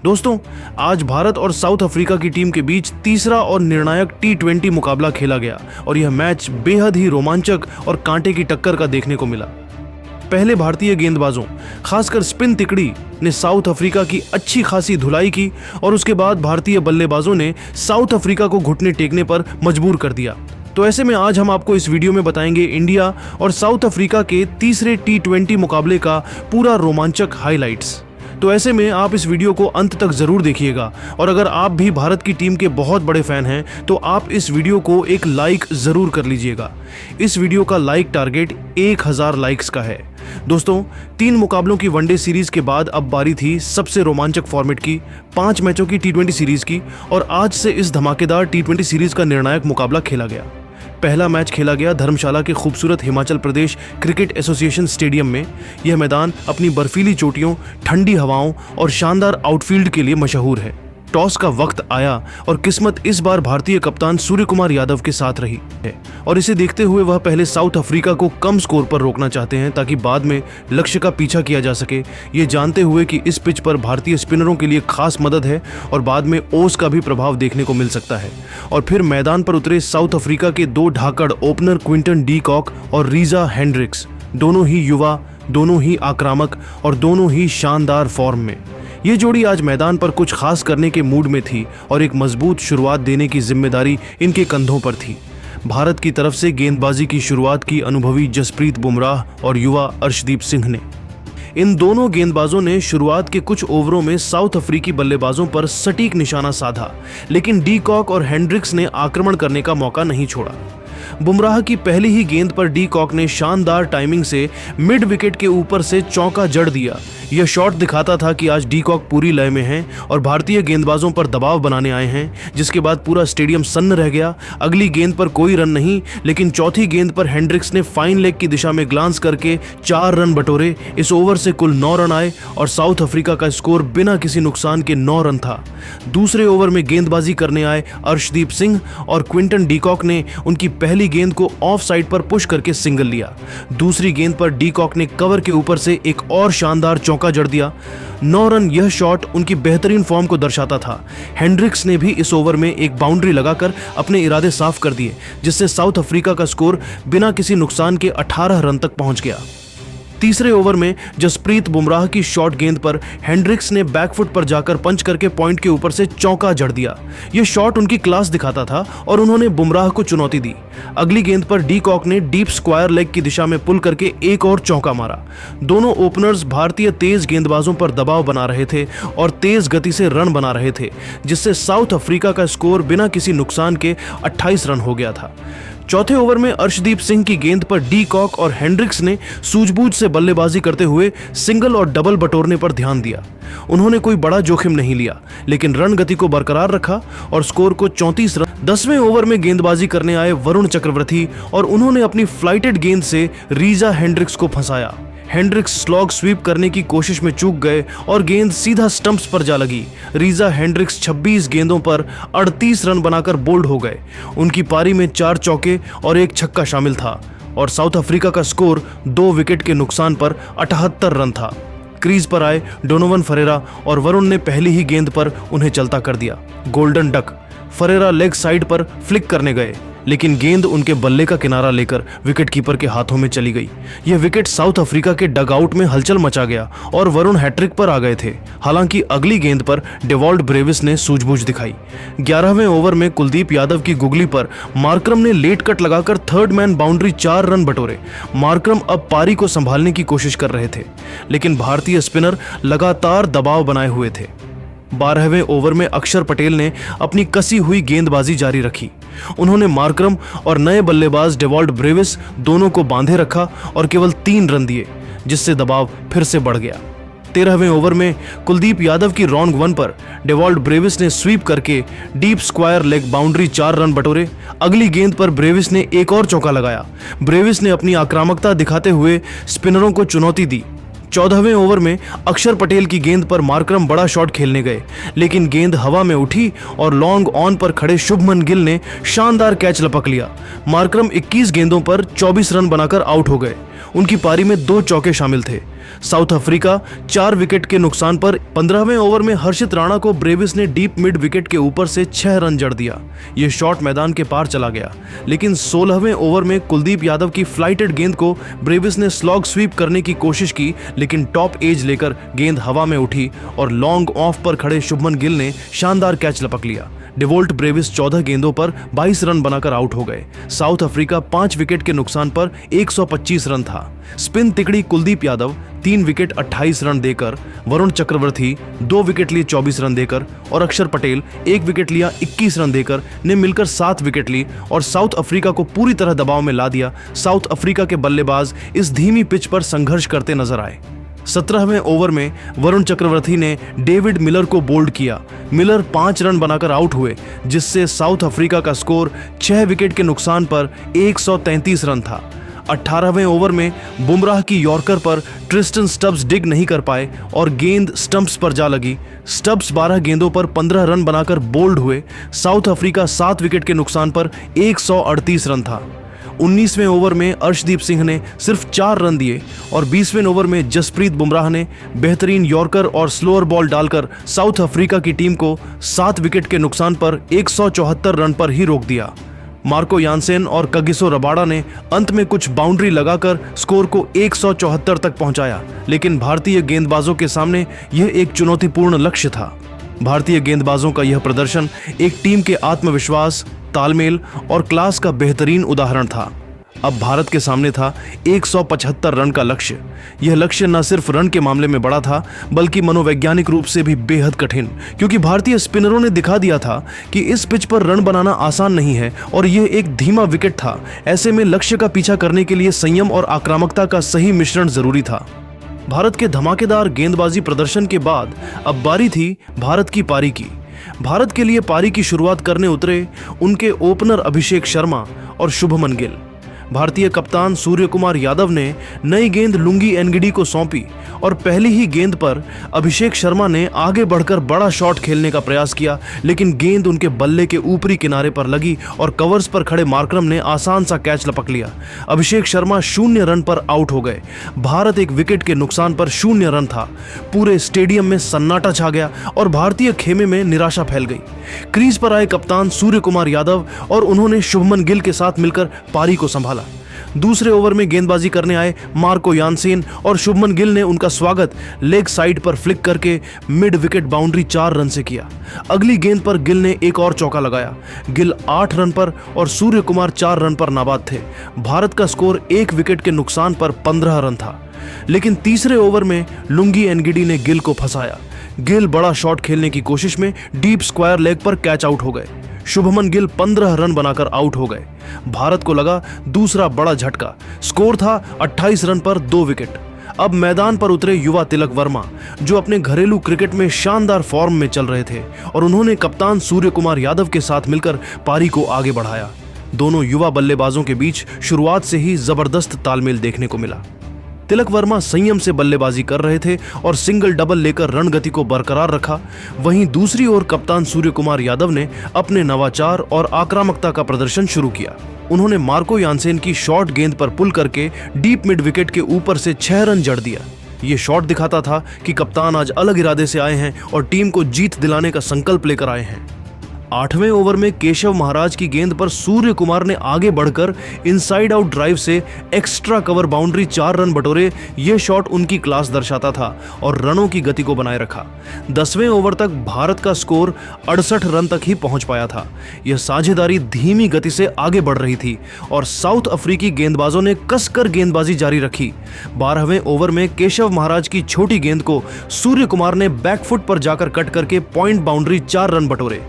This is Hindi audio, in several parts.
दोस्तों, आज भारत और साउथ अफ्रीका की टीम के बीच तीसरा और निर्णायक T20 मुकाबला खेला गया और यह मैच बेहद ही रोमांचक और कांटे की टक्कर का देखने को मिला। पहले भारतीय गेंदबाजों, खासकर स्पिन तिकड़ी ने साउथ अफ्रीका की अच्छी खासी धुलाई की और उसके बाद भारतीय बल्लेबाजों ने साउथ अफ्रीका को घुटने टेकने पर मजबूर कर दिया। तो ऐसे में आज हम आपको इस वीडियो में बताएंगे इंडिया और साउथ अफ्रीका के तीसरे T20 मुकाबले का पूरा रोमांचक हाइलाइट्स। तो ऐसे में आप इस वीडियो को अंत तक जरूर देखिएगा और अगर आप भी भारत की टीम के बहुत बड़े फैन हैं तो आप इस वीडियो को एक लाइक जरूर कर लीजिएगा। इस वीडियो का लाइक टारगेट 1000 लाइक्स का है। दोस्तों, 3 मुकाबलों की वनडे सीरीज के बाद अब बारी थी सबसे रोमांचक फॉर्मेट की, 5 मैचों की T20 सीरीज की और आज से इस धमाकेदार T20 सीरीज का निर्णायक मुकाबला खेला गया। पहला मैच खेला गया धर्मशाला के खूबसूरत Himachal Pradesh cricket association stadium में। यह मैदान अपनी बर्फीली चोटियों, ठंडी हवाओं और शानदार आउटफील्ड के लिए मशहूर है। टॉस का वक्त आया और किस्मत इस बार भारतीय कप्तान सूर्य कुमार यादव के साथ रही है और इसे देखते हुए वह पहले साउथ अफ्रीका को कम स्कोर पर रोकना चाहते हैं ताकि बाद में लक्ष्य का पीछा किया जा सके, ये जानते हुए कि इस पिच पर भारतीय स्पिनरों के लिए खास मदद है और बाद में ओस का भी प्रभाव देखने को मिल सकता है। और फिर मैदान पर उतरे साउथ अफ्रीका के 2 धाकड़ ओपनर क्विंटन डी कॉक और रीजा हेंड्रिक्स, दोनों ही युवा, दोनों ही आक्रामक और दोनों ही शानदार फॉर्म में। ये जोड़ी आज मैदान पर कुछ खास करने के मूड में थी और एक मजबूत शुरुआत देने की जिम्मेदारी इनके कंधों पर थी। भारत की तरफ से गेंदबाजी की शुरुआत की अनुभवी जसप्रीत बुमराह और युवा अर्शदीप सिंह ने। इन दोनों गेंदबाजों ने शुरुआत के कुछ ओवरों में साउथ अफ्रीकी बल्लेबाजों पर सटीक निशाना साधा, लेकिन डी कॉक और हेंड्रिक्स ने आक्रमण करने का मौका नहीं छोड़ा। बुमराह की पहली ही गेंद पर डी कॉक ने शानदार टाइमिंग से मिड विकेट के ऊपर से चौका जड़ दिया। यह शॉट दिखाता था कि आज डी कॉक पूरी लय में हैं और भारतीय गेंदबाजों पर दबाव बनाने आए हैं, जिसके बाद पूरा स्टेडियम सन्न रह गया। अगली गेंद पर कोई रन नहीं, लेकिन चौथी गेंद पर हेंड्रिक्स ने फाइन लेग की दिशा में ग्लांस करके 4 रन बटोरे। इस ओवर से कुल 9 रन आए और साउथ अफ्रीका का स्कोर बिना किसी नुकसान के 9 रन था। दूसरे ओवर में गेंदबाजी करने आए अर्शदीप सिंह और क्विंटन डी कॉक ने उनकी पहली गेंद को ऑफ साइड पर पुश करके सिंगल लिया। दूसरी गेंद पर डी कॉक ने कवर के ऊपर से एक और शानदार चौका जड़ दिया। 9 रन। यह शॉट उनकी बेहतरीन फॉर्म को दर्शाता था। हेंड्रिक्स ने भी इस ओवर में एक बाउंड्री लगाकर अपने इरादे साफ कर दिए, जिससे साउथ अफ्रीका का स्कोर बिना किसी नुकसान के 18 रन तक पहुंच गया। तीसरे ओवर में जसप्रीत बुमराह की शॉर्ट गेंद पर हेंड्रिक्स ने बैकफुट पर जाकर पंच करके पॉइंट के ऊपर से चौका जड़ दिया। यह शॉट उनकी क्लास दिखाता था और उन्होंने बुमराह को चुनौती दी। अगली गेंद पर डी कॉक ने डीप स्क्वायर लेग की दिशा में पुल करके एक और चौका मारा। दोनों ओपनर्स भारतीय तेज गेंदबाजों पर दबाव बना रहे थे और तेज गति से रन बना रहे थे, जिससे साउथ अफ्रीका का स्कोर बिना किसी नुकसान के 28 रन हो गया था। चौथे ओवर में अर्शदीप सिंह की गेंद पर डी कॉक और हेंड्रिक्स ने सूझबूझ से बल्लेबाजी करते हुए सिंगल और डबल बटोरने पर ध्यान दिया। उन्होंने कोई बड़ा जोखिम नहीं लिया, लेकिन रन गति को बरकरार रखा और स्कोर को 34 रन। 10वें ओवर में गेंदबाजी करने आए वरुण चक्रवर्ती और उन्होंने अपनी फ्लाइटेड गेंद से रीजा हेंड्रिक्स को फंसाया। हेंड्रिक्स स्लॉग स्वीप करने की कोशिश में चूक गए और गेंद सीधा स्टंप्स पर जा लगी। रीजा हेंड्रिक्स 26 गेंदों पर 38 रन बनाकर बोल्ड हो गए। उनकी पारी में 4 चौके और 1 छक्का शामिल था और साउथ अफ्रीका का स्कोर 2 विकेट के नुकसान पर 78 रन था। क्रीज पर आए डोनोवन फरेरा और वरुण ने पहली ही गेंद पर उन्हें चलता कर दिया। Golden duck. Ferreira leg side पर फ्लिक करने गए, लेकिन गेंद उनके बल्ले का किनारा लेकर विकेटकीपर के हाथों में चली गई। यह विकेट साउथ अफ्रीका के डगआउट में हलचल मचा गया और वरुण हैट्रिक पर आ गए थे। हालांकि अगली गेंद पर डेवॉल्ट ब्रेविस ने सूझबूझ दिखाई। 11वें ओवर में कुलदीप यादव की गुगली पर मार्करम ने लेट कट लगाकर थर्ड मैन बाउंड्री 4 रन बटोरे। मार्करम अब पारी को संभालने की कोशिश कर रहे थे, लेकिन भारतीय स्पिनर लगातार दबाव बनाए हुए थे। 12वें ओवर में अक्षर पटेल ने अपनी कसी हुई गेंदबाजी जारी रखी। उन्होंने मार्करम और नए बल्लेबाज डेवॉल्ट ब्रेविस दोनों को बांधे रखा और केवल 3 रन दिए, जिससे दबाव फिर से बढ़ गया। 13वें ओवर में कुलदीप यादव की रॉन्ग वन पर डेवॉल्ट ब्रेविस ने स्वीप करके deep square leg boundary 4 run बटोरे। अगली गेंद पर ब्रेविस ने एक और चौका लगाया। ब्रेविस ने अपनी आक्रामकता दिखाते हुए स्पिनरों को चुनौती दी। 14वें ओवर में अक्षर पटेल की गेंद पर मार्करम बड़ा शॉट खेलने गए, लेकिन गेंद हवा में उठी और लॉन्ग ऑन पर खड़े शुभमन गिल ने शानदार कैच लपक लिया। मार्करम 21 गेंदों पर 24 रन बनाकर आउट हो गए। उनकी पारी में 2 चौके शामिल थे। साउथ अफ्रीका 4 विकेट के नुकसान पर 15वें ओवर में हर्षित राणा को ब्रेविस ने डीप मिड विकेट के ऊपर से 6 रन जड़ दिया। यह शॉट मैदान के पार चला गया, लेकिन 16वें ओवर में कुलदीप यादव की फ्लाइटेड गेंद को ब्रेविस ने स्लॉग स्वीप करने की कोशिश की, लेकिन टॉप एज लेकर गेंद हवा में उठी और लॉन्ग ऑफ पर खड़े शुभमन गिल ने शानदार कैच लपक लिया। डिवोल्ट ब्रेविस 14 गेंदों पर 22 रन बनाकर आउट हो गए। साउथ अफ्रीका 5 विकेट के नुकसान पर 125 रन था। स्पिन तिकड़ी कुलदीप यादव 3 विकेट 28 रन देकर, वरुण चक्रवर्ती 2 विकेट लिए 24 रन देकर और अक्षर पटेल 1 विकेट लिया 21 रन देकर ने मिलकर 7 विकेट ली और साउथ अफ्रीका को पूरी तरह दबाव में ला दिया। साउथ अफ्रीका के बल्लेबाज इस धीमी पिच पर संघर्ष करते नजर आए। 17वें ओवर में वरुण चक्रवर्ती ने डेविड मिलर को बोल्ड किया। मिलर 5 रन बनाकर आउट हुए, जिससे साउथ अफ्रीका का स्कोर 6 विकेट के नुकसान पर 133 रन था। 18वें ओवर में बुमराह की यॉर्कर पर ट्रिस्टन स्टब्स डिग नहीं कर पाए और गेंद स्टंप्स पर जा लगी। स्टब्स 12 गेंदों पर 15 रन बनाकर बोल्ड हुए। साउथ अफ्रीका 7 विकेट के नुकसान पर 138 रन था। 19वें ओवर में अर्शदीप सिंह ने सिर्फ 4 रन दिए और 20वें ओवर में जसप्रीत बुमराह ने बेहतरीन यॉर्कर और स्लोअर बॉल डालकर साउथ अफ्रीका की टीम को 7 विकेट के नुकसान पर 174 रन पर ही रोक दिया। मार्को यानसेन और कगिसो रबाडा ने अंत में कुछ बाउंड्री लगाकर स्कोर को 174 तक पहुंचाया, लेकिन भारतीय गेंदबाजों के सामने यह एक चुनौतीपूर्ण लक्ष्य था। भारतीय गेंदबाजों का यह प्रदर्शन एक टीम के आत्मविश्वास, तालमेल और क्लास का बेहतरीन उदाहरण था। अब भारत के सामने था 175 रन का लक्ष्य। यह लक्ष्य न सिर्फ रन के मामले में बड़ा था, बल्कि मनोवैज्ञानिक रूप से भी बेहद कठिन, क्योंकि भारतीय स्पिनरों ने दिखा दिया था कि इस पिच पर रन बनाना आसान नहीं है और यह एक धीमा विकेट था। ऐसे में लक्ष्य का पीछा करने के लिए संयम और आक्रामकता का सही मिश्रण जरूरी था। भारत के धमाकेदार गेंदबाजी प्रदर्शन के बाद अब बारी थी भारत की पारी की। भारत के लिए पारी की शुरुआत करने उतरे उनके ओपनर अभिषेक शर्मा और शुभमन गिल। भारतीय कप्तान सूर्य कुमार यादव ने नई गेंद लुंगी एनगिडी को सौंपी और पहली ही गेंद पर अभिषेक शर्मा ने आगे बढ़कर बड़ा शॉट खेलने का प्रयास किया, लेकिन गेंद उनके बल्ले के ऊपरी किनारे पर लगी और कवर्स पर खड़े मार्करम ने आसान सा कैच लपक लिया। अभिषेक शर्मा 0 रन पर आउट हो गए। भारत 1 विकेट के नुकसान पर 0 रन था। पूरे स्टेडियम में सन्नाटा छा गया और भारतीय खेमे में निराशा फैल गई। क्रीज पर आए कप्तान सूर्य कुमार यादव और उन्होंने शुभमन गिल के साथ मिलकर पारी को संभाला। दूसरे ओवर में गेंदबाजी करने आए मार्को यानसेन और शुभमन गिल ने उनका स्वागत लेग साइड पर फ्लिक करके मिड विकेट बाउंड्री 4 रन से किया। अगली गेंद पर गिल ने एक और चौका लगाया। गिल 8 रन पर और सूर्य कुमार 4 रन पर नाबाद थे। भारत का स्कोर 1 विकेट के नुकसान पर 15 रन था, लेकिन तीसरे ओवर में लुंगी एनगिडी ने गिल को फंसाया। गिल बड़ा शॉट खेलने की कोशिश में डीप स्क्वायर लेग पर कैच आउट हो गए। शुभमन गिल 15 रन बनाकर आउट हो गए। भारत को लगा दूसरा बड़ा झटका। स्कोर था 28 रन पर 2 विकेट। अब मैदान पर उतरे युवा तिलक वर्मा, जो अपने घरेलू क्रिकेट में शानदार फॉर्म में चल रहे थे, और उन्होंने कप्तान सूर्य कुमार यादव के साथ मिलकर पारी को आगे बढ़ाया। दोनों युवा बल्लेबाजों के बीच शुरुआत से ही जबरदस्त तालमेल देखने को मिला। तिलक वर्मा संयम से बल्लेबाजी कर रहे थे और सिंगल डबल लेकर रणगति को बरकरार रखा। वहीं दूसरी ओर कप्तान सूर्य कुमार यादव ने अपने नवाचार और आक्रामकता का प्रदर्शन शुरू किया। उन्होंने मार्को यानसेन की शॉर्ट गेंद पर पुल करके डीप मिड विकेट के ऊपर से 6 रन जड़ दिया। ये शॉट दिखाता था कि कप्तान आज अलग इरादे से आए हैं और टीम को जीत दिलाने का संकल्प लेकर आए हैं। 8वें ओवर में केशव महाराज की गेंद पर सूर्य कुमार ने आगे बढ़कर इनसाइड आउट ड्राइव से एक्स्ट्रा कवर बाउंड्री 4 रन बटोरे। यह शॉट उनकी क्लास दर्शाता था और रनों की गति को बनाए रखा। 10वें ओवर तक भारत का स्कोर 68 रन तक ही पहुंच पाया था। यह साझेदारी धीमी गति से आगे बढ़ रही थी और साउथ अफ्रीकी गेंदबाजों ने कसकर गेंदबाजी जारी रखी। 12वें ओवर में केशव महाराज की छोटी गेंद को सूर्य कुमार ने बैकफुट पर जाकर कट करके पॉइंट बाउंड्री 4 रन बटोरे।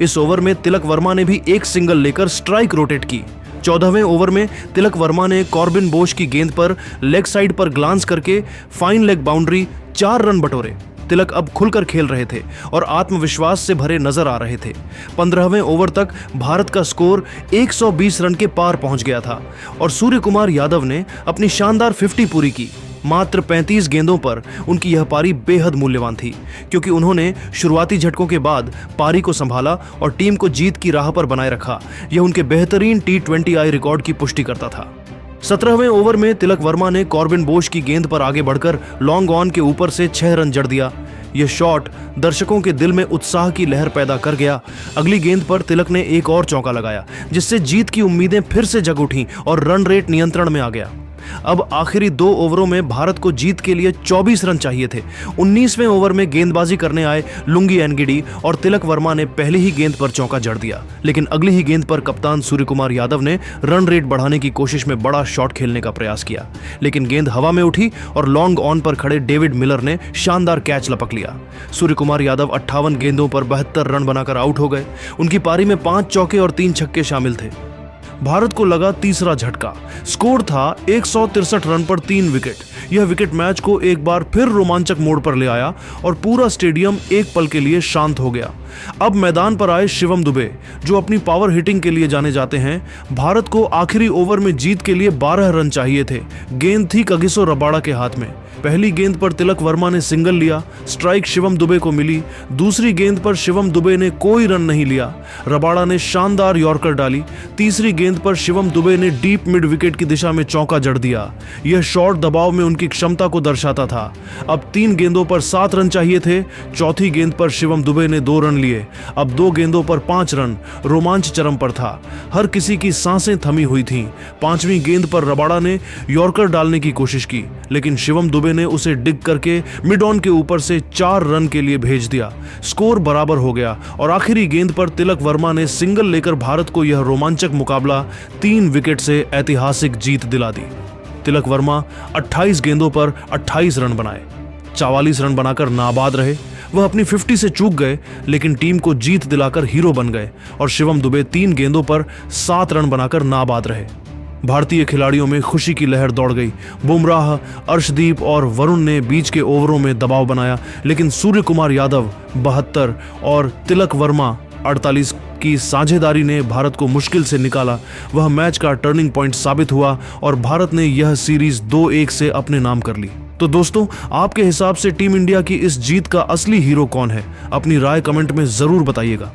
इस ओवर में तिलक वर्मा ने भी एक सिंगल लेकर स्ट्राइक रोटेट की। 14वें ओवर में तिलक वर्मा ने कॉर्बिन बोश की गेंद पर लेग साइड पर ग्लांस करके फाइन लेग बाउंड्री 4 रन बटोरे। तिलक अब खुलकर खेल रहे थे और आत्मविश्वास से भरे नजर आ रहे थे। 15वें ओवर तक भारत का स्कोर 120 रन के पार पहुंच गया था और सूर्य कुमार यादव ने अपनी शानदार 50 पूरी की। मात्र 35 गेंदों पर उनकी यह पारी बेहद मूल्यवान थी, क्योंकि उन्होंने शुरुआती झटकों के बाद पारी को संभाला और टीम को जीत की राह पर बनाए रखा। यह उनके बेहतरीन T20I रिकॉर्ड की पुष्टि करता था। 17वें ओवर में तिलक वर्मा ने कॉर्बिन बोश की गेंद पर आगे बढ़कर लॉन्ग ऑन के ऊपर से 6 रन जड़ दिया। यह शॉट दर्शकों के दिल में उत्साह की लहर पैदा कर गया। अगली गेंद पर तिलक ने एक और चौका लगाया, जिससे जीत की उम्मीदें फिर से जग उठीं और रन रेट नियंत्रण में आ गया। अब आखिरी 2 ओवरों में भारत को जीत के लिए 24 रन चाहिए थे। 19वें ओवर में गेंदबाजी करने आए लुंगी एनगिडी और तिलक वर्मा ने पहली ही गेंद पर चौका जड़ दिया, लेकिन अगली ही गेंद पर कप्तान सूर्यकुमार यादव ने रन रेट बढ़ाने की कोशिश में बड़ा शॉट खेलने का प्रयास किया, लेकिन गेंद हवा में उठी और लॉन्ग ऑन पर खड़े डेविड मिलर ने शानदार कैच लपक लिया। सूर्यकुमार यादव 58 गेंदों पर 72 रन बनाकर आउट हो गए। उनकी पारी में 5 चौके और 3 छक्के शामिल थे। भारत को लगा तीसरा झटका। स्कोर था 163 रन पर 3 विकेट। यह विकेट मैच को एक बार फिर रोमांचक मोड़ पर ले आया और पूरा स्टेडियम एक पल के लिए शांत हो गया। अब मैदान पर आए शिवम दुबे, जो अपनी पावर हिटिंग के लिए जाने जाते हैं। भारत को आखिरी ओवर में जीत के लिए 12 रन चाहिए थे। गेंद थी कगिसो रबाड़ा के हाथ में। पहली गेंद पर तिलक वर्मा ने सिंगल लिया, स्ट्राइक शिवम दुबे को मिली। दूसरी गेंद पर शिवम दुबे ने कोई रन नहीं लिया, रबाड़ा ने शानदार यॉर्कर डाली। तीसरी गेंद पर शिवम दुबे ने डीप मिड विकेट की दिशा में चौका जड़ दिया। यह शॉट दबाव में उनकी क्षमता को दर्शाता था। अब 3 गेंदों पर 7 रन चाहिए थे। चौथी गेंद पर शिवम दुबे ने 2 रन लिए। अब 2 गेंदों पर 5 रन। रोमांच चरम पर था। हर किसी की सांसें थमी हुई थीं। 5वीं गेंद पर रबाड़ा ने यॉर्कर डालने की कोशिश की, लेकिन शिवम दुबे ने उसे डिग करके मिड ऑन के ऊपर से 4 रन के लिए भेज दिया। स्कोर बराबर हो गया और आखिरी गेंद पर तिलक वर्मा ने सिंगल लेकर भारत को यह रोमांचक मुकाबला 3 विकेट से ऐतिहासिक जीत दिला दी। तिलक वर्मा 28 गेंदों पर 28 रन बनाए, 44 रन बनाकर नाबाद रहे। वह अपनी 50 से चूक गए, लेकिन टीम को जीत दिलाकर हीरो बन गए और शिवम दुबे 3 गेंदों पर 7 रन बनाकर नाबाद रहे। भारतीय खिलाड़ियों में खुशी की लहर दौड़ गई। बुमराह, अर्शदीप और वरुण ने बीच के ओवरों में दबाव बनाया, लेकिन सूर्यकुमार यादव 72 और तिलक वर्मा 48 की साझेदारी ने भारत को मुश्किल से निकाला। वह मैच का टर्निंग पॉइंट साबित हुआ और भारत ने यह सीरीज 2-1 से अपने नाम कर ली। तो दोस्तों, आपके हिसाब से टीम इंडिया की इस जीत का असली हीरो कौन है? अपनी राय कमेंट में जरूर बताइएगा।